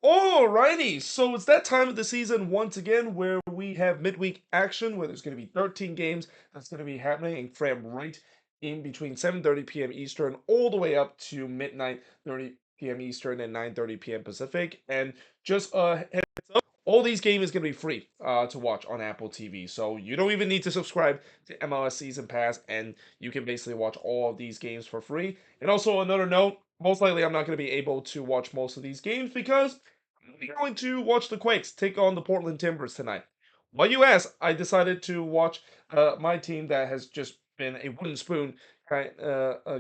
Alrighty, so it's that time of the season once again where we have midweek action where there's going to be 13 games that's going to be happening and crammed right in between 7:30 p.m. Eastern all the way up to midnight 30 p.m. Eastern and 9:30 p.m. Pacific. And just heads up, all these games is going to be free to watch on Apple TV. So you don't even need to subscribe to MLS Season Pass and you can basically watch all of these games for free. And also another note, most likely I'm not going to be able to watch most of these games because I'm going to watch the Quakes take on the Portland Timbers tonight. Why you ask? I decided to watch my team that has just been a wooden spoon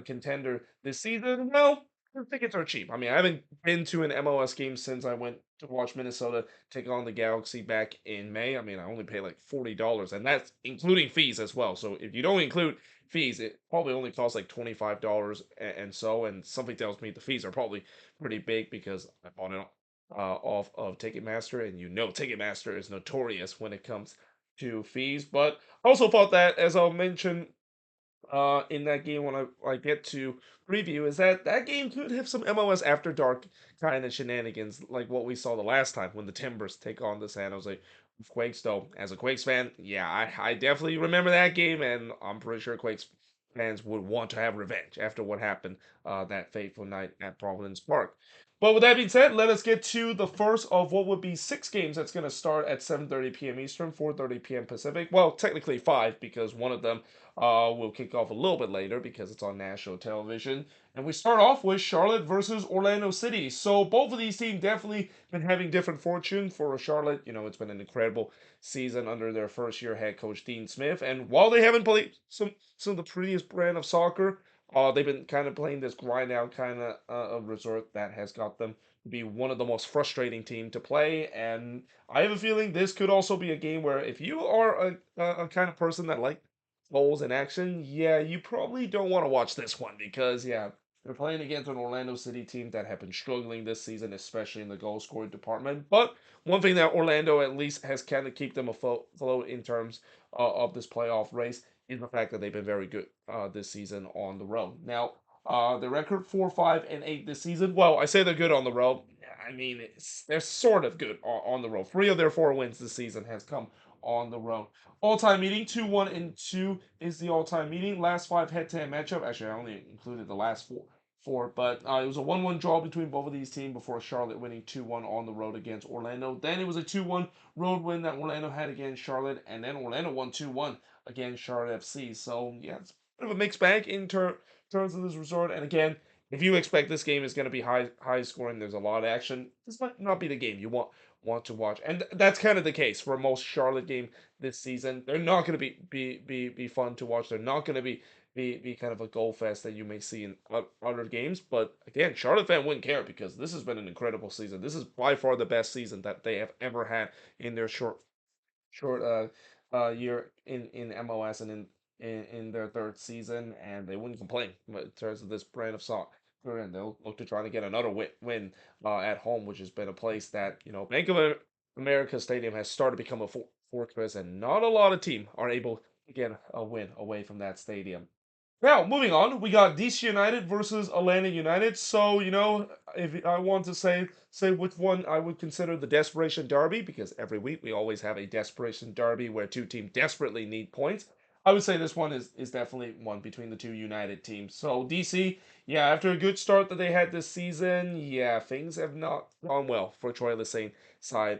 contender this season. Well, the tickets are cheap. I mean, I haven't been to an MLS game since I went to watch Minnesota take on the Galaxy back in May. I mean, I only pay like $40, and that's including fees as well. So if you don't include fees, it probably only costs like $25 and so. And something tells me the fees are probably pretty big because I bought it off of Ticketmaster, and Ticketmaster is notorious when it comes to fees. But I also thought that, as I'll mention in that game when I get to review, is that that game could have some MLS After Dark kind of shenanigans, like what we saw the last time when the Timbers take on the San Jose Quakes. Though, as a Quakes fan, yeah, I definitely remember that game, and I'm pretty sure Quakes fans would want to have revenge after what happened that fateful night at Providence Park. But with that being said, let us get to the first of what would be six games that's going to start at 7:30 p.m. Eastern, 4:30 p.m. Pacific. Well, technically five because one of them will kick off a little bit later because it's on national television. And we start off with Charlotte versus Orlando City. So both of these teams definitely been having different fortune. For Charlotte, it's been an incredible season under their first year head coach Dean Smith. And while they haven't played some of the prettiest brand of soccer, they've been kind of playing this grind out kind of resort that has got them to be one of the most frustrating team to play. And I have a feeling this could also be a game where if you are a kind of person that like goals in action, yeah, you probably don't want to watch this one because, yeah, they're playing against an Orlando City team that have been struggling this season, especially in the goal scoring department. But one thing that Orlando at least has kind of keep them afloat in terms of this playoff race is the fact that they've been very good this season on the road. Now, the record 4-5-8 this season. Well, I say they're good on the road. I mean, they're sort of good on the road. Three of their four wins this season has come on the road. All-time meeting 2-1-2 is the all-time meeting. Last five head-to-head matchup. Actually, I only included the last four, but it was a 1-1 draw between both of these teams before Charlotte winning 2-1 on the road against Orlando. Then it was a 2-1 road win that Orlando had against Charlotte, and then Orlando won 2-1 against Charlotte FC. So yeah, it's a bit of a mixed bag in terms of this resort. And again, if you expect this game is going to be high scoring, there's a lot of action. This might not be the game you want to watch, and that's kind of the case for most Charlotte game this season. They're not going to be fun to watch. They're not going to be kind of a goal fest that you may see in other games. But again, Charlotte fan wouldn't care because this has been an incredible season. This is by far the best season that they have ever had in their short year in MLS and in their third season, and they wouldn't complain in terms of this brand of soccer. And they'll look to try to get another win at home, which has been a place that Bank of America Stadium has started to become a fortress, and not a lot of teams are able to get a win away from that stadium. Now, moving on, we got DC United versus Atlanta United. So, if I want to say which one I would consider the desperation derby, because every week we always have a desperation derby where two teams desperately need points. I would say this one is definitely one between the two United teams. So DC, yeah, after a good start that they had this season, yeah, things have not gone well for Troy Lesesne side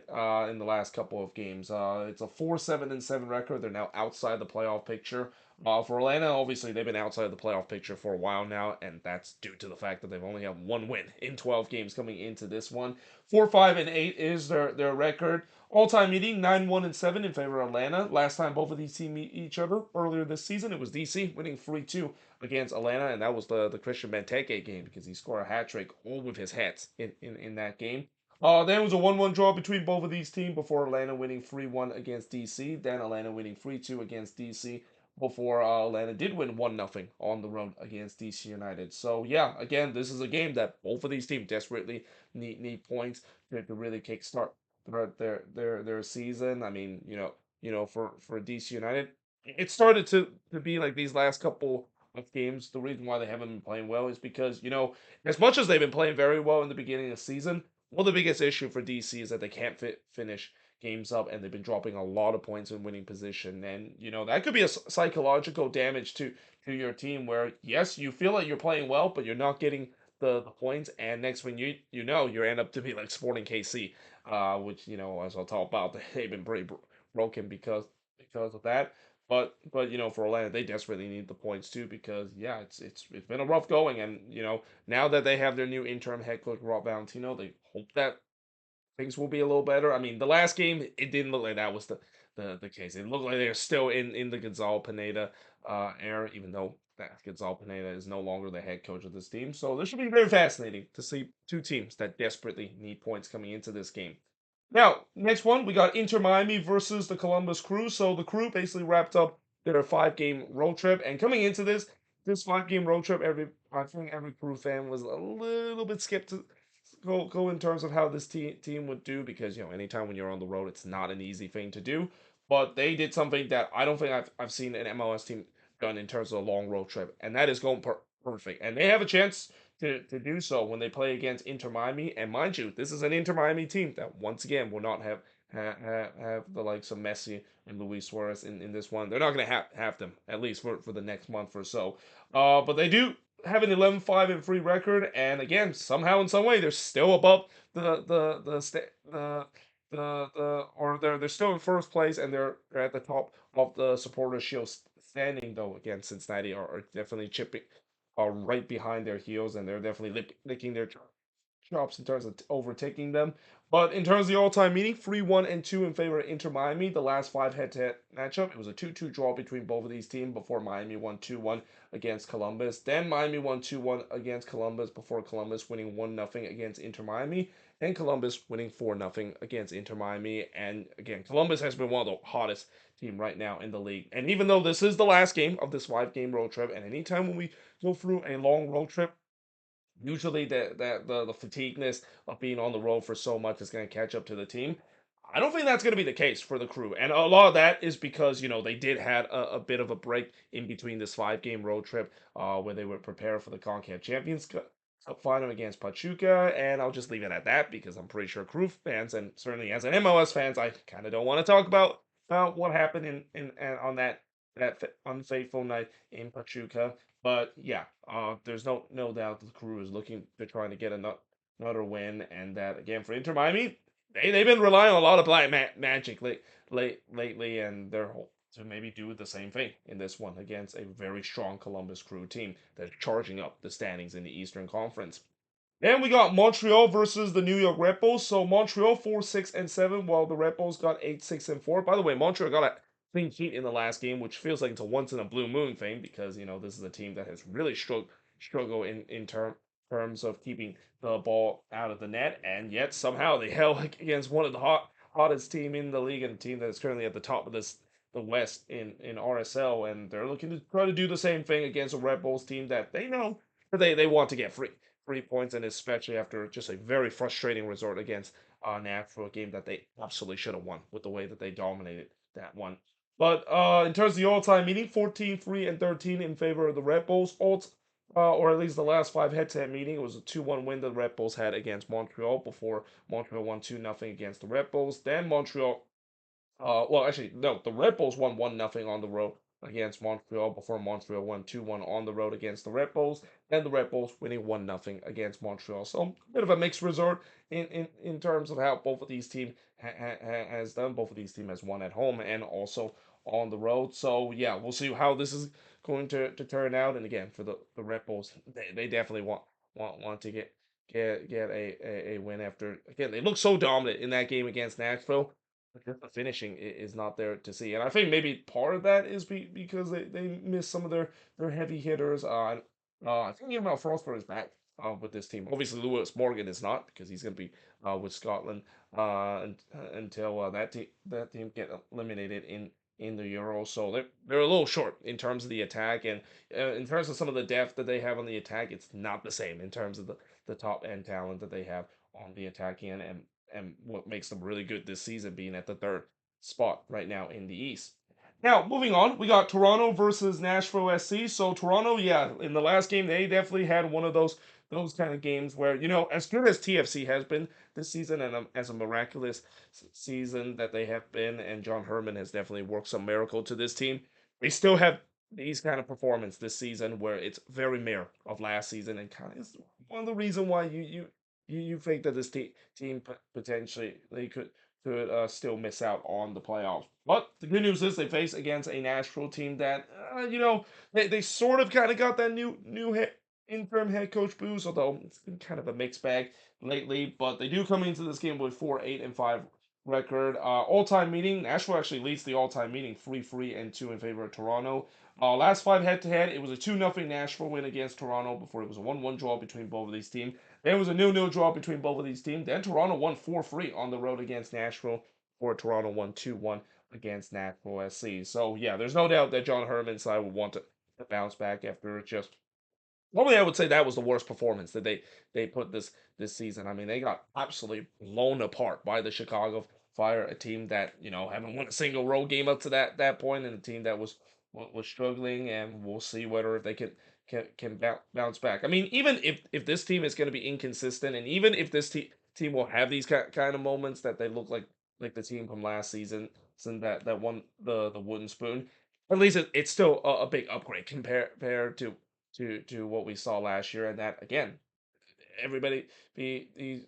in the last couple of games. It's a 4-7-7 record. They're now outside the playoff picture. For Atlanta, obviously they've been outside of the playoff picture for a while now, and that's due to the fact that they've only had one win in 12 games coming into this one. 4-5-8 is their record. All-time meeting 9-1-7 in favor of Atlanta. Last time both of these teams meet each other earlier this season, it was DC winning 3-2 against Atlanta, and that was the Christian Benteke game because he scored a hat trick all with his hats in that game. Then it was a 1-1 draw between both of these teams before Atlanta winning 3-1 against DC. Then Atlanta winning 3-2 against DC before Atlanta did win 1-0 on the road against DC United. So yeah, again, this is a game that both of these teams desperately need points to really kickstart their season. I mean, for DC United, it started to be like these last couple of games. The reason why they haven't been playing well is because as much as they've been playing very well in the beginning of the season, Well, the biggest issue for DC is that they can't finish games up, and they've been dropping a lot of points in winning position. And that could be a psychological damage to your team, where yes, you feel like you're playing well, but you're not getting the points. And next thing you end up to be like Sporting KC, which as I'll talk about, they've been pretty broken because of that. But for Orlando, they desperately need the points too, because yeah, it's been a rough going. And now that they have their new interim head coach Rob Valentino, they hope that things will be a little better. I mean, the last game, it didn't look like that was the case. It looked like they're still in the Gonzalo Pineda era, even though that Gonzalo Pineda is no longer the head coach of this team. So this should be very fascinating to see two teams that desperately need points coming into this game. Now, next one, we got Inter Miami versus the Columbus Crew. So the Crew basically wrapped up their 5-game road trip, and coming into this 5-game road trip, I think every Crew fan was a little bit skeptical go in terms of how this team would do, because anytime when you're on the road, it's not an easy thing to do. But they did something that I don't think I've seen an MLS team done in terms of a long road trip, and that is going perfect. And they have a chance to do so when they play against Inter Miami. And mind you, this is an Inter Miami team that once again will not have the likes of Messi and Luis Suarez in this one. They're not going to have them, at least for the next month or so. But they do have an 11-5-3 record, and again, somehow in some way, they're still above or they're still in first place, and they're at the top of the Supporters Shield standing, though. Again, Cincinnati are definitely chipping, are right behind their heels, and they're definitely licking their chops in terms of overtaking them. But in terms of the all-time meeting, 3-1-2 in favor of Inter Miami. The last 5 head-to-head matchup, it was a 2-2 draw between both of these teams before Miami won 2-1 against Columbus. Then Miami won 2-1 against Columbus before Columbus winning 1-0 against Inter Miami, and Columbus winning 4-0 against Inter Miami. And again, Columbus has been one of the hottest team right now in the league. And even though this is the last game of this 5-game road trip, and anytime when we go through a long road trip, usually the fatigueness of being on the road for so much is going to catch up to the team. I don't think that's going to be the case for the Crew, and a lot of that is because they did had a bit of a break in between this 5-game road trip, where they would prepare for the Concacaf Champions Cup final against Pachuca. And I'll just leave it at that, because I'm pretty sure Crew fans, and certainly as an MLS fans, I kind of don't want to talk about what happened in on that unfaithful night in Pachuca. But yeah, there's no doubt the Crew is looking, they're trying to get another win. And that, again, for Inter Miami, they've been relying on a lot of black magic lately, and they're to maybe do the same thing in this one against a very strong Columbus Crew team that's charging up the standings in the Eastern Conference. Then we got Montreal versus the New York Red Bulls. So Montreal 4-6-7, while the Red Bulls got 8-6-4. By the way, Montreal got a clean sheet in the last game, which feels like it's a once in a blue moon thing, because this is a team that has really struggled in terms of keeping the ball out of the net, and yet somehow they held against one of the hottest team in the league, and a team that is currently at the top of the West in RSL, and they're looking to try to do the same thing against a Red Bulls team that they know that they want to get 3 points, and especially after just a very frustrating result against Nashville, a game that they absolutely should have won with the way that they dominated that one. But in terms of the all-time meeting, 14-3-13 in favor of the Red Bulls. Or at least the last 5 head-to-head meeting, it was a 2-1 win the Red Bulls had against Montreal before Montreal won 2-0 against the Red Bulls. Then Montreal well, actually, no. The Red Bulls won 1-0 on the road against Montreal before Montreal won 2-1 on the road against the Red Bulls, and the Red Bulls winning 1-0 against Montreal. So a bit of a mixed result in terms of how both of these teams has done. Both of these teams has won at home and also on the road. So yeah, we'll see how this is going to turn out. And again, for the Red Bulls, they definitely want to get a win after, again, they look so dominant in that game against Nashville, but just the finishing is not there to see. And I think maybe part of that is because they missed some of their heavy hitters. I think even Frostberg is back with this team. Obviously, Lewis Morgan is not, because he's going to be with Scotland until that team get eliminated in the Euro. So they're a little short in terms of the attack, and in terms of some of the depth that they have on the attack, it's not the same in terms of the top end talent that they have on the attacking end, and what makes them really good this season, being at the 3rd spot right now in the East. Now, moving on, we got Toronto versus Nashville SC. So Toronto, yeah, in the last game, they definitely had one of those kind of games where, as good as TFC has been this season, and as a miraculous season that they have been, and John Herman has definitely worked some miracle to this team, they still have these kind of performance this season where it's very mirror of last season, and kind of is one of the reason why you think that this team potentially they could still miss out on the playoffs. But the good news is they face against a Nashville team that they sort of kind of got that interim head coach boost, although it's been kind of a mixed bag lately. But they do come into this game with 4-8-5 record. All-time meeting, Nashville actually leads the all-time meeting 3-3 and 2 in favor of Toronto. Last five head-to-head, it was a 2-0 Nashville win against Toronto before it was a 1-1 draw between both of these teams. Then it was a 0-0 draw between both of these teams. Then Toronto won 4-3 on the road against Nashville, before Toronto won 2-1 against Nashville SC. So yeah, there's no doubt that John Herman's side would want to bounce back after just normally I would say that was the worst performance that they put this season. I mean, they got absolutely blown apart by the Chicago Fire, a team that haven't won a single road game up to that point, and a team that was struggling. And we'll see whether they can bounce back. I mean, even if this team is going to be inconsistent, and even if this team will have these kind of moments that they look like the team from last season, that won the wooden spoon. At least it's still a big upgrade compared to what we saw last year, and that again, everybody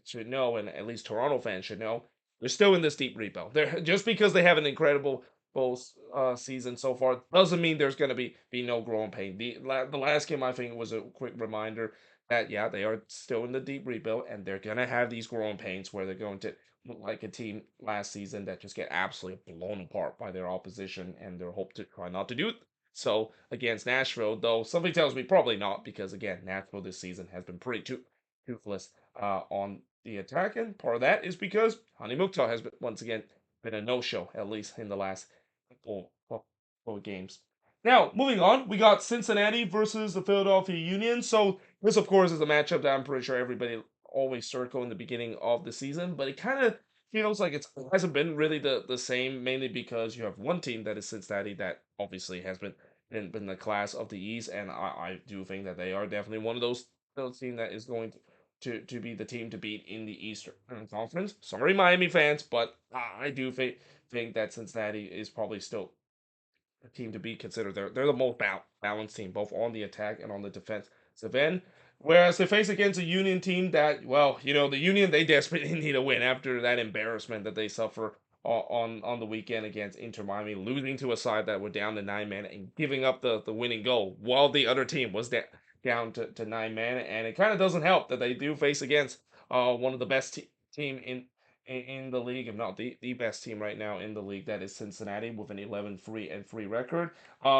should know, and at least Toronto fans should know, they're still in this deep rebuild. They're just because they have an incredible both season so far doesn't mean there's going to be no growing pain. The last game I think was a quick reminder that yeah, they are still in the deep rebuild, and they're going to have these growing pains where they're going to look like a team last season that just get absolutely blown apart by their opposition, and their hope to try not to do so against Nashville, though something tells me probably not, because again, Nashville this season has been pretty toothless on the attack, and part of that is because Hani Mukhtar has been, once again been a no-show, at least in the last couple games. Now, moving on, we got Cincinnati versus the Philadelphia Union. So this, of course, is a matchup that I'm pretty sure everybody always circle in the beginning of the season, but it kind of feels like it hasn't been really the same, mainly because you have one team that is Cincinnati that obviously has been the class of the East, and I do think that they are definitely one of those teams that is going to be the team to beat in the Eastern Conference. Sorry, Miami fans, but I do think that Cincinnati is probably still a team to be considered. They're the most balanced team, both on the attack and on the defensive end. Whereas they face against a Union team that, well, the Union, they desperately need a win after that embarrassment that they suffer on the weekend against Inter Miami, losing to a side that were down to 9 men and giving up the winning goal while the other team was down to 9 men. And it kind of doesn't help that they do face against one of the best team in the league, if not the best team right now in the league, that is Cincinnati, with an 11-3-3 record.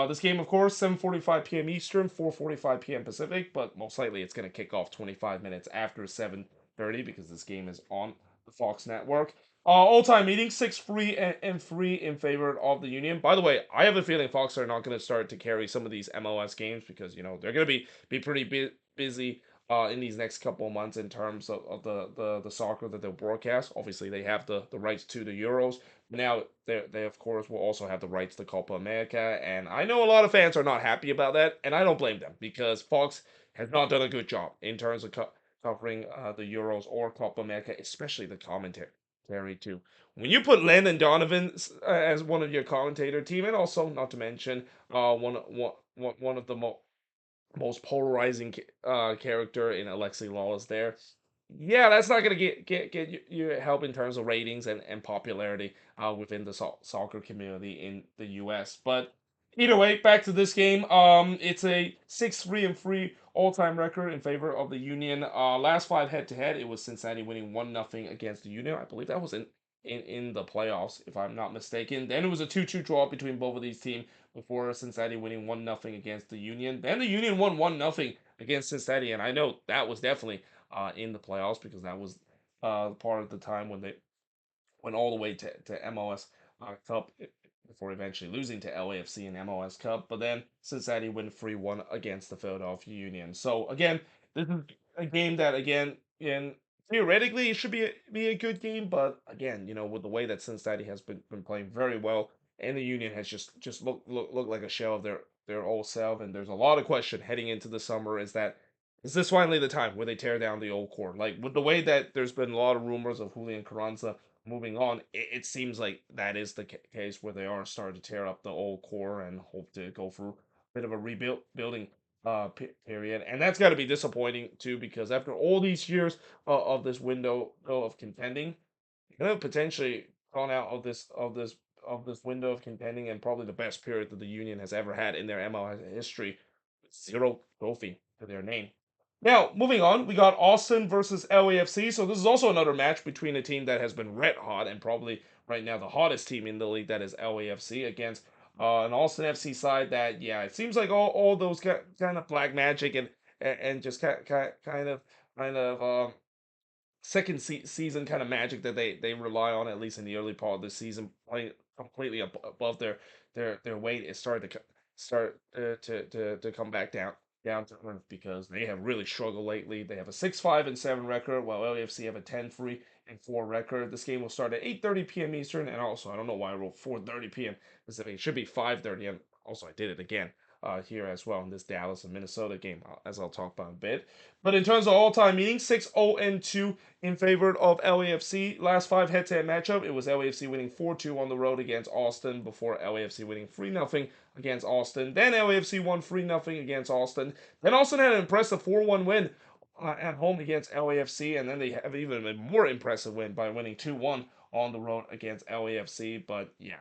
This game, of course, 7:45 p.m. Eastern, 4:45 p.m. Pacific, but most likely it's going to kick off 25 minutes after 7:30 because this game is on the Fox network. All-time meeting, 6-3-3 in favor of the Union. By the way, I have a feeling Fox are not going to start to carry some of these MLS games because they're going to be pretty busy in these next couple of months in terms of the soccer that they'll broadcast. Obviously, they have the rights to the Euros. Now, they of course will also have the rights to Copa America, and I know a lot of fans are not happy about that, and I don't blame them because Fox has not done a good job in terms of covering the Euros or Copa America, especially the commentary too. When you put Landon Donovan as one of your commentator team, and also not to mention one of the most polarizing character in Alexi Lawless there. Yeah, that's not gonna get you help in terms of ratings and popularity within the soccer community in the U.S. But either way, back to this game. It's a 6-3-3 all-time record in favor of the Union. Last five head-to-head, it was Cincinnati winning 1-0 against the Union. I believe that was in the playoffs, if I'm not mistaken. Then it was a 2-2 draw between both of these teams before Cincinnati winning 1-0 against the Union. Then the Union won 1-0 against Cincinnati, and I know that was definitely in the playoffs because that was part of the time when they went all the way to MLS Cup before eventually losing to LAFC in MLS Cup. But then Cincinnati win 3-1 against the Philadelphia Union. So again, this is a game that and theoretically it should be a good game, but again, with the way that Cincinnati has been playing very well, and the Union has just looked like a shell of their old self, and there's a lot of question heading into the summer is that Is this finally the time where they tear down the old core? Like with the way that there's been a lot of rumors of Julian Carranza moving on, it seems like that is the case where they are starting to tear up the old core and hope to go through a bit of a building period. And that's got to be disappointing too, because after all these years of this window of contending, you know, potentially gone out of this window of contending and probably the best period that the Union has ever had in their MLS history, with zero trophy to their name. Now, moving on, we got Austin versus LAFC. So this is also another match between a team that has been red hot and probably right now the hottest team in the league, that is LAFC, against an Austin FC side that, yeah, it seems like all those kind of black magic and just kind of second season kind of magic that they rely on, at least in the early part of the season, playing completely above their weight, is starting to to come back down to earth, because they have really struggled lately. They have a 6-5-7 record, while LAFC have a 10-3-4 record. This game will start at 8:30 p.m. Eastern, and also I don't know why I wrote 4:30 p.m. Pacific. It should be 5:30, and also I did it again here as well in this Dallas and Minnesota game, as I'll talk about in a bit. But in terms of all-time meetings, 6-0-2 in favor of LAFC. Last five head-to-head matchup, it was LAFC winning 4-2 on the road against Austin, before LAFC winning 3-0 against Austin. Then LAFC won 3-0 against Austin. Then Austin had an impressive 4-1 win at home against LAFC, and then they have even a more impressive win by winning 2-1 on the road against LAFC. But yeah,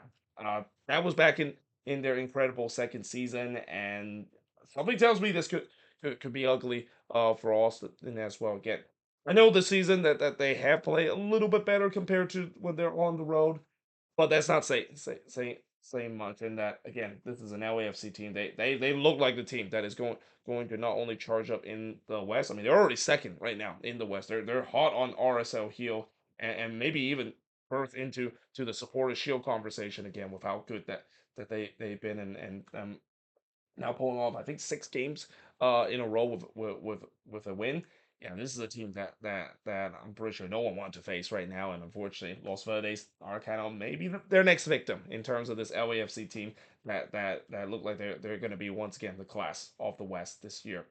that was back in their incredible second season, and something tells me this could be ugly for Austin as well. Again, I know the season that they have played a little bit better compared to when they're on the road, but that's not saying much. In that, again, this is an LAFC team. They look like the team that is going to not only charge up in the West. I mean, they're already second right now in the West. They're hot on RSL heel, and maybe even birth into the supporter shield conversation again, with how good that they've been, and now pulling off, I think, 6 games in a row with a win. Yeah, this is a team that I'm pretty sure no one wants to face right now, and unfortunately, Los Verdes are kind of maybe their next victim in terms of this LAFC team that look like they're going to be once again the class of the West this year.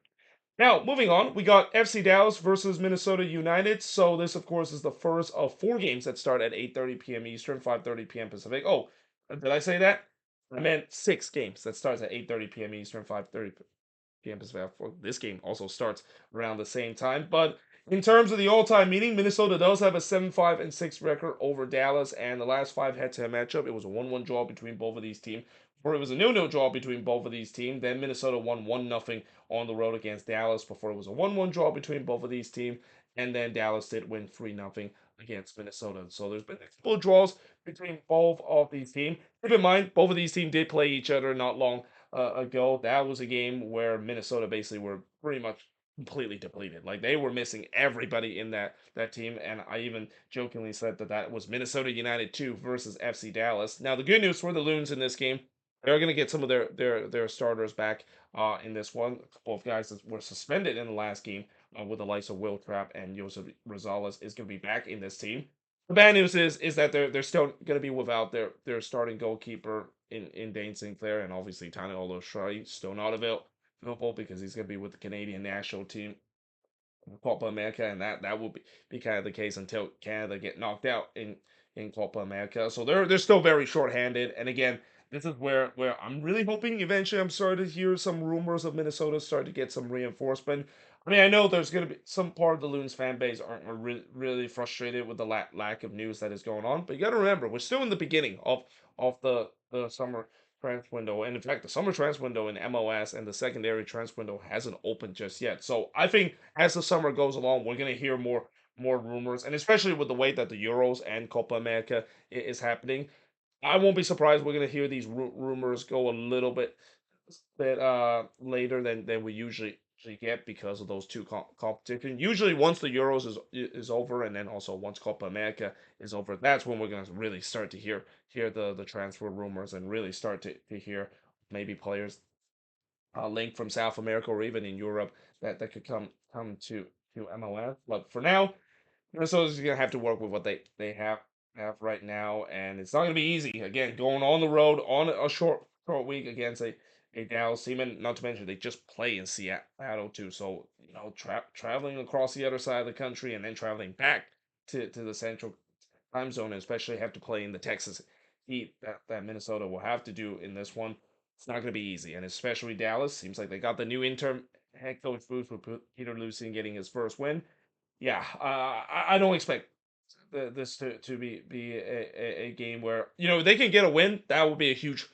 Now, moving on, we got FC Dallas versus Minnesota United. So this, of course, is the first of 4 games that start at 8:30 p.m. Eastern, 5:30 p.m. Pacific. Oh, did I say that? I meant 6 games that starts at 8:30 p.m. Eastern, 5:30 p.m. Pacific. This game also starts around the same time. But in terms of the all-time meeting, Minnesota does have a 7-5-6 record over Dallas, and the last 5 head-to-head matchup, it was a 1-1 draw between both of these teams. Or it was a 0-0 draw between both of these teams. Then Minnesota won 1-0 on the road against Dallas, before it was a 1-1 draw between both of these teams. And then Dallas did win 3-0 against Minnesota. So there's been a couple of draws between both of these teams. Keep in mind, both of these teams did play each other not long ago. That was a game where Minnesota basically were pretty much completely depleted. Like, they were missing everybody in that team, and I even jokingly said that was Minnesota United 2 versus FC Dallas. Now, the good news for the Loons in this game, they're going to get some of their starters back in this one. A couple of guys that were suspended in the last game, with the likes of Will Trapp and Josef Rosales, is going to be back in this team. The bad news is that they're still going to be without their starting goalkeeper in Dane Sinclair, and obviously Tana Oloshai still not available, because he's going to be with the Canadian national team in Copa America, and that will be kind of the case until Canada get knocked out in Copa America. So they're still very short-handed, and again, this is where I'm really hoping eventually I'm starting to hear some rumors of Minnesota start to get some reinforcement. I mean, I know there's going to be some part of the Loons fan base are really frustrated with the lack of news that is going on, but you got to remember, we're still in the beginning of the summer transfer window, and in fact, the summer transfer window in MLS and the secondary transfer window hasn't opened just yet. So I think as the summer goes along, we're going to hear more rumors, and especially with the way that the Euros and Copa America is happening, I won't be surprised we're going to hear these rumors go a little bit later than we usually get, because of those two competition. Usually, once the Euros is over, and then also once Copa America is over, that's when we're going to really start to hear the transfer rumors, and really start to hear maybe players linked from South America or even in Europe that could come to MLS. But for now, Minnesota's gonna have to work with what they have right now, and it's not gonna be easy. Again, going on the road on a short week against a Dallas team, and not to mention they just play in Seattle too. So traveling across the other side of the country and then traveling back to the central time zone, and especially have to play in the Texas heat that Minnesota will have to do in this one. It's not going to be easy, and especially Dallas seems like they got the new interim head coach boost with Peter Lucien getting his first win. Yeah, I don't expect this to be a game where they can get a win. That would be a huge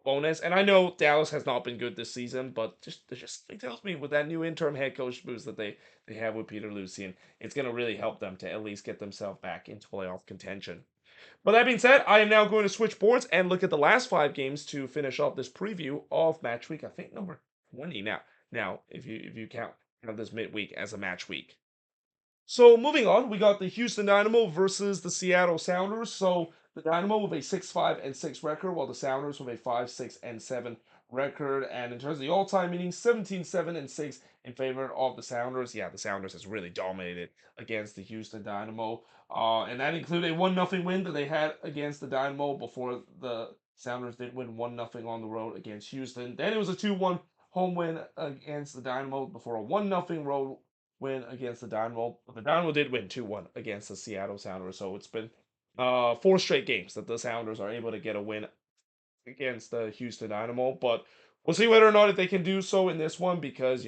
bonus. And I know Dallas has not been good this season, but just it tells me with that new interim head coach boost that they have with Peter Lucien, it's going to really help them to at least get themselves back into playoff contention. But that being said, I am now going to switch boards and look at the last 5 games to finish off this preview of match week. I think number 20 now. Now, if you count this midweek as a match week. So moving on, we got the Houston Dynamo versus the Seattle Sounders. So the Dynamo with a 6-5-6 record, while the Sounders with a 5-6-7 record. And in terms of the all-time meetings, 17-7-6 in favor of the Sounders. Yeah, the Sounders has really dominated against the Houston Dynamo. And that included a 1-0 win that they had against the Dynamo before the Sounders did win 1-0 on the road against Houston. Then it was a 2-1 home win against the Dynamo before a 1-0 road win against the Dynamo. But the Dynamo did win 2-1 against the Seattle Sounders. So it's been 4 straight games that the Sounders are able to get a win against the Houston Dynamo. But we'll see whether or not if they can do so in this one because,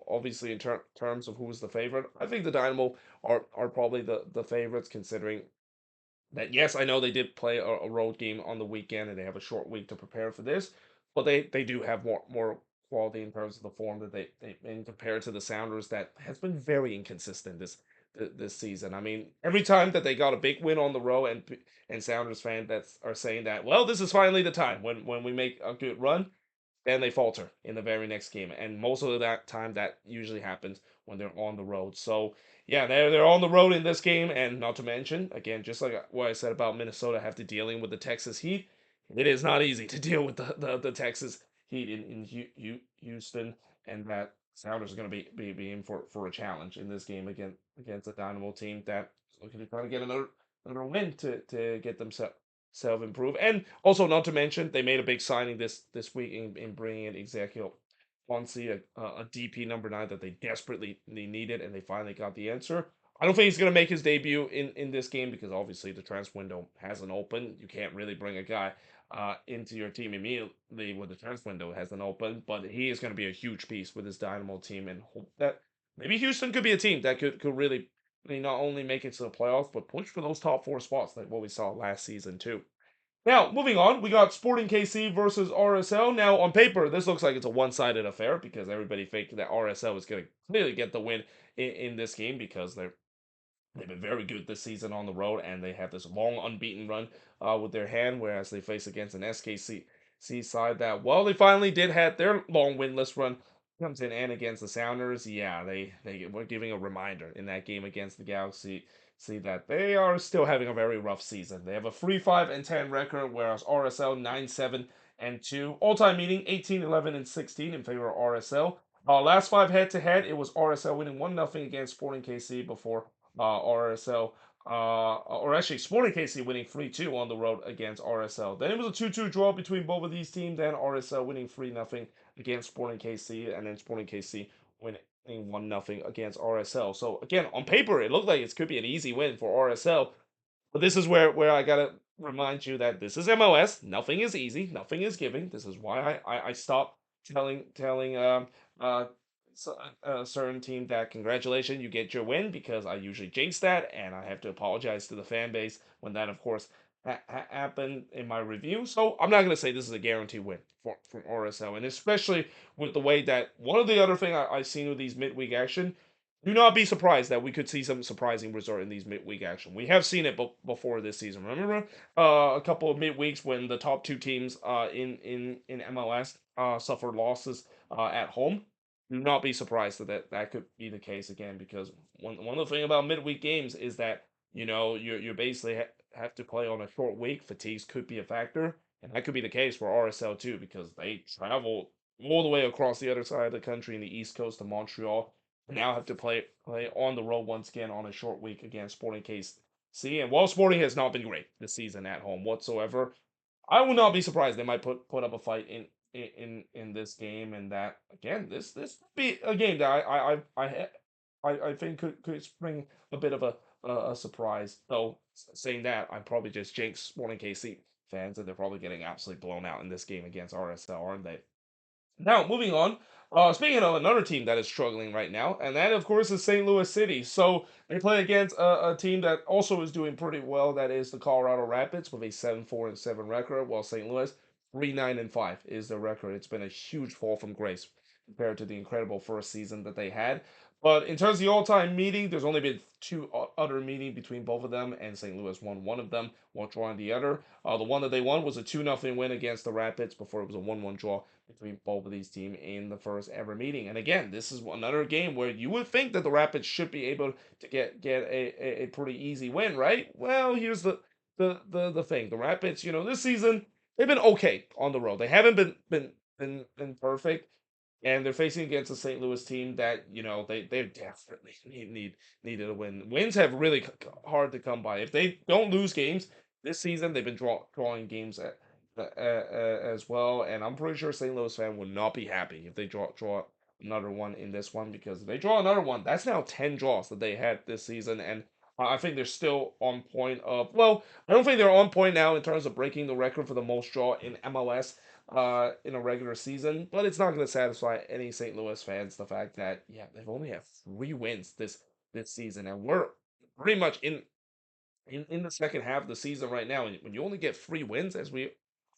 obviously in terms of who's the favorite, I think the Dynamo are probably the favorites considering that, yes, I know they did play a road game on the weekend and they have a short week to prepare for this, but they do have more quality in terms of the form that they in compared to the Sounders that has been very inconsistent this season. I mean, every time that they got a big win on the road, and Sounders fans that are saying that, well, this is finally the time when we make a good run, then they falter in the very next game. And most of that time, that usually happens when they're on the road. So, yeah, they're on the road in this game. And not to mention, again, just like what I said about Minnesota, have to dealing with the Texas Heat. It is not easy to deal with the Texas Heat in Houston. And that Sounders are going to be in for a challenge in this game against a Dynamo team that is looking to try to get another win to get themselves self-improve. And also, not to mention, they made a big signing this week in bringing in Ezekiel Ponce, a DP number 9 that they desperately needed, and they finally got the answer. I don't think he's going to make his debut in this game because obviously the transfer window hasn't opened. You can't really bring a guy into your team immediately when the transfer window hasn't opened, but he is going to be a huge piece with his Dynamo team and hope that maybe Houston could be a team that could really not only make it to the playoffs, but push for those top 4 spots like what we saw last season too. Now, moving on, we got Sporting KC versus RSL. Now, on paper, this looks like it's a one-sided affair because everybody thinks that RSL is going to clearly get the win in this game because they've been very good this season on the road and they have this long unbeaten run with their hand, whereas they face against an SKC side that, well, they finally did have their long winless run comes in and against the Sounders. Yeah, they were giving a reminder in that game against the Galaxy. See that they are still having a very rough season. They have a 3-5-10 record, whereas RSL 9-7-2. All-time meeting 18-11-16 in favor of RSL. Last 5 head-to-head, it was RSL winning 1-0 against Sporting KC before RSL, or actually Sporting KC winning 3-2 on the road against RSL. Then it was a 2-2 draw between both of these teams, then RSL winning 3-0 against Sporting KC, and then Sporting KC winning 1-0 against RSL. So again, on paper, it looked like it could be an easy win for RSL, but this is where I gotta remind you that this is MLS. Nothing is easy. Nothing is giving. This is why I stopped telling uh a certain team that congratulations, you get your win because I usually jinx that and I have to apologize to the fan base when that, of course, happened in my review. So I'm not going to say this is a guaranteed win from RSL, and especially with the way that one of the other thing I've seen with these midweek action. Do not be surprised that we could see some surprising result in these midweek action. We have seen it before this season. Remember a couple of midweeks when the top 2 teams in MLS suffered losses at home. Do not be surprised that could be the case again because one of the thing about midweek games is that you basically have to play on a short week. Fatigues could be a factor, and that could be the case for RSL too because they travel all the way across the other side of the country in the East Coast to Montreal. Now have to play on the road once again on a short week against Sporting KC. And while Sporting has not been great this season at home whatsoever, I will not be surprised they might put up a fight in this game, and that again, this could be a game that I think could spring a bit of a surprise. Though saying that, I'm probably just jinx Sporting KC fans, and they're probably getting absolutely blown out in this game against RSL, aren't they? Now, moving on. Speaking of another team that is struggling right now, and that, of course, is St. Louis City. So they play against a team that also is doing pretty well. That is the Colorado Rapids with a 7-4-7 record, while St. Louis 3-9-5 is the record. It's been a huge fall from grace compared to the incredible first season that they had. But in terms of the all-time meeting, there's only been two other meetings between both of them, and St. Louis won one of them while drawing the other. The one that they won was a 2-0 win against the Rapids before it was a 1-1 draw between both of these teams in the first ever meeting. And again, this is another game where you would think that the Rapids should be able to get a pretty easy win, right? Well, here's the thing. The Rapids, this season they've been okay on the road. They haven't been perfect. And they're facing against a St. Louis team that they definitely needed a win. Wins have really hard to come by. If they don't lose games this season, they've been drawing games as well. And I'm pretty sure St. Louis fan would not be happy if they draw another one in this one, because if they draw another one, that's now 10 draws that they had this season. And I think they're still on point of, well, I don't think they're on point now in terms of breaking the record for the most draw in MLS in a regular season, but it's not going to satisfy any St. Louis fans. The fact that they've only had 3 wins this season, and we're pretty much in the second half of the season right now. And when you only get 3 wins as we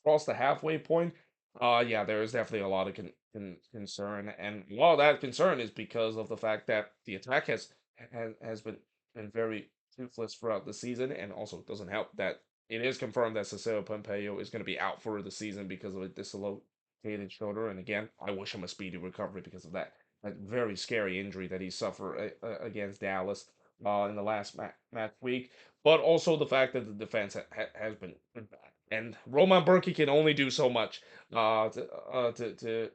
cross the halfway point, yeah, there is definitely a lot of concern, and a lot of that concern is because of the fact that the attack has been very toothless throughout the season, and also it doesn't help that it is confirmed that Cecilio Pompeo is going to be out for the season because of a dislocated shoulder. And again, I wish him a speedy recovery because of that very scary injury that he suffered against Dallas in the last match week. But also the fact that the defense has been bad, and Roman Burki can only do so much to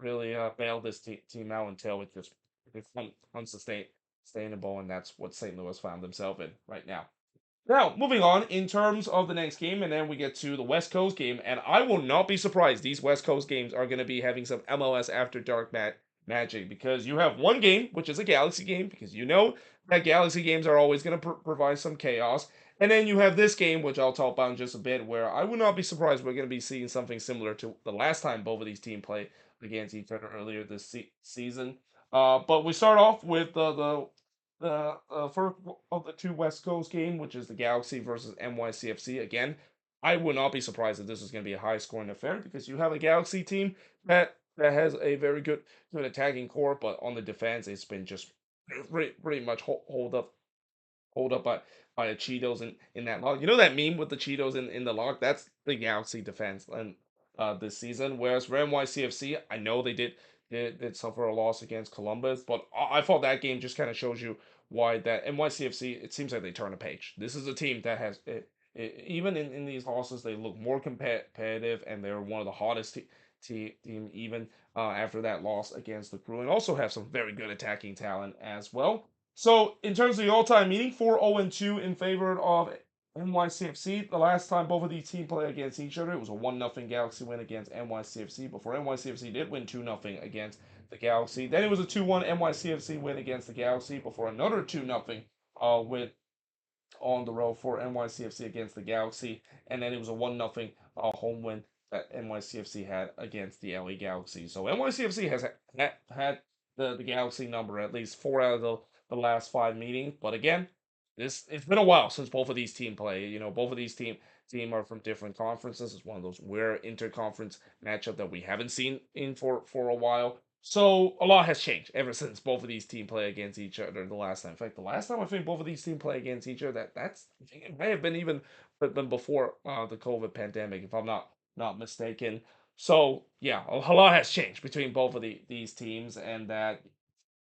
really bail this team out until it just it's unsustainable, and that's what St. Louis found themselves in right now. Now, moving on in terms of the next game, and then we get to the West Coast game, and I will not be surprised these West Coast games are going to be having some MLS After Dark magic, because you have one game, which is a Galaxy game, because that Galaxy games are always going to provide some chaos, and then you have this game, which I'll talk about in just a bit, where I would not be surprised we're going to be seeing something similar to the last time both of these teams played against each other earlier this season. But we start off with the first of the two West Coast game, which is the Galaxy versus NYCFC. Again, I would not be surprised if this is going to be a high scoring affair, because you have a Galaxy team that has a very good attacking core, but on the defense, it's been just pretty much hold up by the Cheetos in that log. You know that meme with the Cheetos in the log? That's the Galaxy defense and this season. Whereas for NYCFC, I know they did suffer a loss against Columbus, but I thought that game just kind of shows you why that NYCFC, it seems like they turn a page. This is a team that has even in these losses, they look more competitive, and they're one of the hottest team even after that loss against the Crew, and also have some very good attacking talent as well. So in terms of the all-time meeting, 4-0-2 in favor of NYCFC. The last time both of these teams played against each other, it was a 1-0 Galaxy win against NYCFC before NYCFC did win 2-0 against the Galaxy. Then it was a 2-1 NYCFC win against the Galaxy before another 2-0 win on the road for NYCFC against the Galaxy. And then it was a 1-0 home win that NYCFC had against the LA Galaxy. So NYCFC has had the Galaxy number at least 4 out of the last 5 meetings. But again, it's been a while since both of these teams play. Both of these team are from different conferences. It's one of those rare interconference matchup that we haven't seen in for a while. So a lot has changed ever since both of these teams play against each other the last time. In fact, the last time I think both of these teams play against each other, that's I think it may have been even been before the COVID pandemic, if I'm not mistaken. So yeah, a lot has changed between both of these teams, and that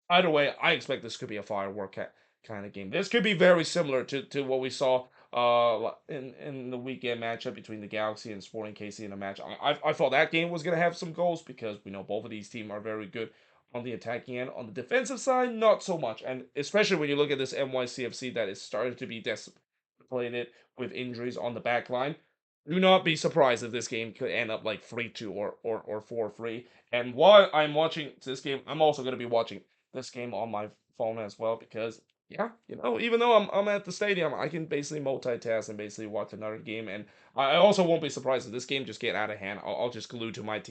either way, I expect this could be a firework kind of game. This could be very similar to what we saw in the weekend matchup between the Galaxy and Sporting KC in a match. I thought that game was going to have some goals, because we know both of these teams are very good on the attacking end. On the defensive side, not so much, and especially when you look at this NYCFC that is starting to be decimated with injuries on the back line. Do not be surprised if this game could end up like 3-2 or 4-3. And while I'm watching this game, I'm also going to be watching this game on my phone as well because yeah, even though I'm at the stadium, I can basically multitask and basically watch another game. And I also won't be surprised if this game just get out of hand. I'll just glue to my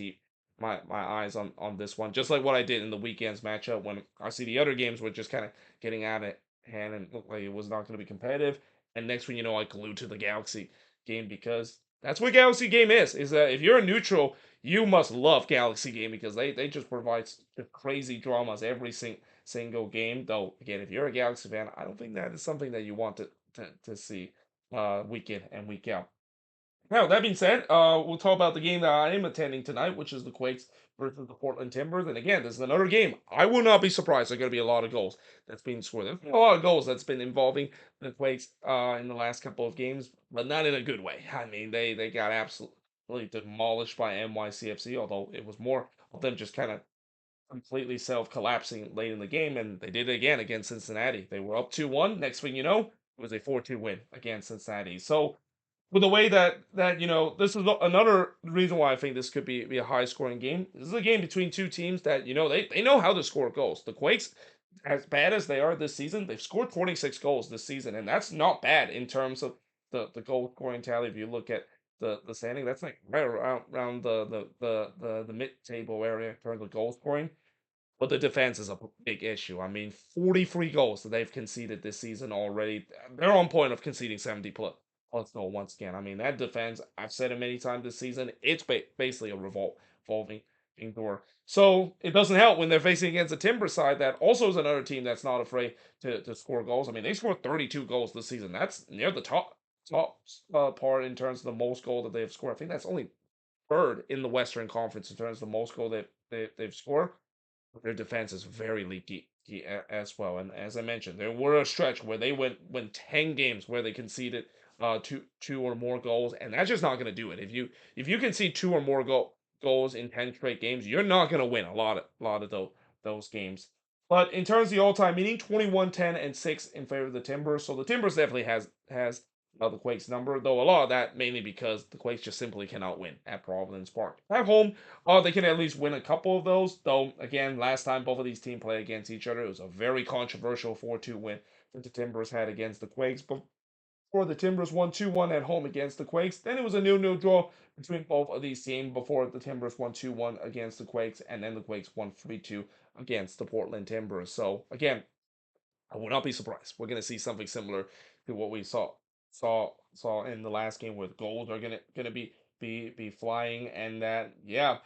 eyes on this one, just like what I did in the weekend's matchup when I see the other games were just kind of getting out of hand and looked like it was not going to be competitive. And next thing you know, I glued to the Galaxy game because that's what Galaxy Game is that if you're a neutral, you must love Galaxy Game because they just provide crazy dramas every single game. Though again, if you're a Galaxy fan, I don't think that is something that you want to see week in and week out. Now, that being said, we'll talk about the game that I am attending tonight, which is the Quakes versus the Portland Timbers. And again, this is another game. I will not be surprised. There's going to be a lot of goals that's being scored. There's been a lot of goals that's been involving the Quakes in the last couple of games, but not in a good way. I mean, they got absolutely demolished by NYCFC, although it was more of them just kind of completely self-collapsing late in the game, and they did it again against Cincinnati. They were up 2-1. Next thing you know, it was a 4-2 win against Cincinnati. So with the way that this is another reason why I think this could be a high scoring game. This is a game between two teams that they know how to score goals. The Quakes, as bad as they are this season, they've scored 26 goals this season, and that's not bad in terms of the goal scoring tally. If you look at the standing, that's like right around the mid table area in terms of goal scoring. But the defense is a big issue. I mean, 43 goals that they've conceded this season already. They're on point of conceding 70 plus goal once again. I mean, that defense, I've said it many times this season, it's basically a revolving door. So it doesn't help when they're facing against a Timber side that also is another team that's not afraid to score goals. I mean, they scored 32 goals this season. That's near the top part in terms of the most goal that they've scored. I think that's only third in the Western Conference in terms of the most goal they've scored. Their defense is very leaky as well. And as I mentioned, there were a stretch where they went 10 games where they conceded two or more goals, and that's just not going to do it. If you concede two or more goals in 10 straight games, you're not going to win a lot of those games. But in terms of the all-time meaning, 21-10-6 in favor of the Timbers. So the Timbers definitely has the Quakes number, though a lot of that mainly because the Quakes just simply cannot win at Providence Park. At home, they can at least win a couple of those, though, again, last time both of these teams played against each other, it was a very controversial 4-2 win that the Timbers had against the Quakes. Before the Timbers won 2-1 at home against the Quakes, then it was a 0-0 draw between both of these teams before the Timbers won 2-1 against the Quakes, and then the Quakes won 3-2 against the Portland Timbers. So, again, I would not be surprised. We're going to see something similar to what we saw in the last game, where the goals are gonna be flying, and that yeah,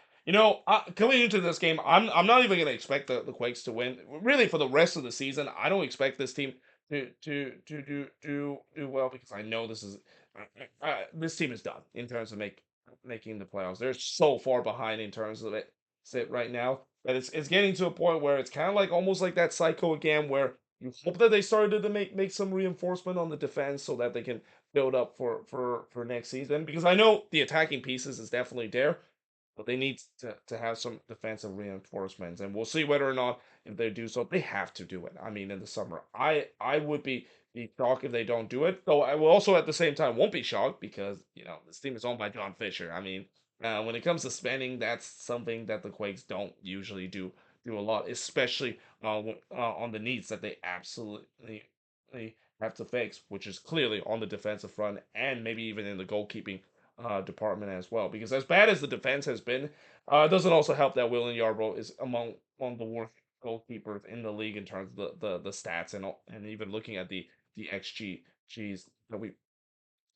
coming into this game, I'm not even gonna expect the Quakes to win. Really, for the rest of the season, I don't expect this team to do well because I know this team is done in terms of making the playoffs. They're so far behind in terms of it right now that it's getting to a point where it's kind of like almost like that cycle again where you hope that they started to make some reinforcement on the defense so that they can build up for next season. Because I know the attacking pieces is definitely there, but they need to have some defensive reinforcements, and we'll see whether or not if they do so. They have to do it. I mean, in the summer, I would be shocked if they don't do it. Though I will also at the same time won't be shocked because this team is owned by John Fisher. I mean, when it comes to spending, that's something that the Quakes don't usually do a lot, especially on the needs that they absolutely have to fix, which is clearly on the defensive front and maybe even in the goalkeeping department as well. Because as bad as the defense has been, it doesn't also help that William Yarbrough is among one of the worst goalkeepers in the league in terms of the stats and even looking at the XGs that we've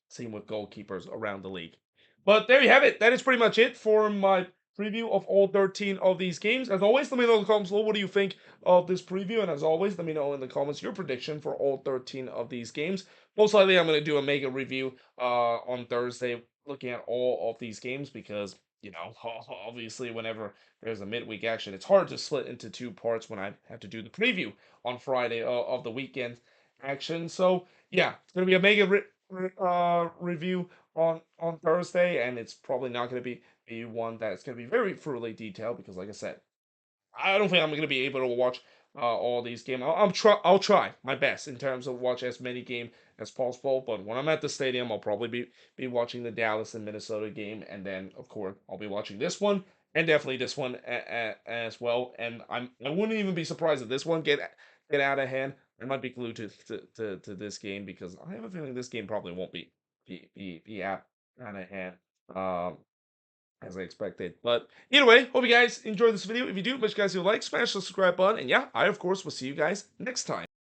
seen with goalkeepers around the league. But there you have it. That is pretty much it for my preview of all 13 of these games. As always, let me know in the comments below what do you think of this preview. And as always, let me know in the comments your prediction for all 13 of these games. Most likely, I'm going to do a mega review on Thursday looking at all of these games because, obviously, whenever there's a midweek action, it's hard to split into two parts when I have to do the preview on Friday of the weekend action. So, yeah, it's going to be a mega review on Thursday, and it's probably not going to be one that's going to be very thoroughly detailed because, like I said, I don't think I'm going to be able to watch all these games. I'll try my best in terms of watch as many as possible. But when I'm at the stadium, I'll probably be watching the Dallas and Minnesota game, and then of course I'll be watching this one and definitely this one as well. And I wouldn't even be surprised if this one get out of hand. I might be glued to this game because I have a feeling this game probably won't be out of hand. Um, as I expected. But either way, hope you guys enjoyed this video. If you do, make sure you guys do like, smash the subscribe button, and yeah, I of course will see you guys next time.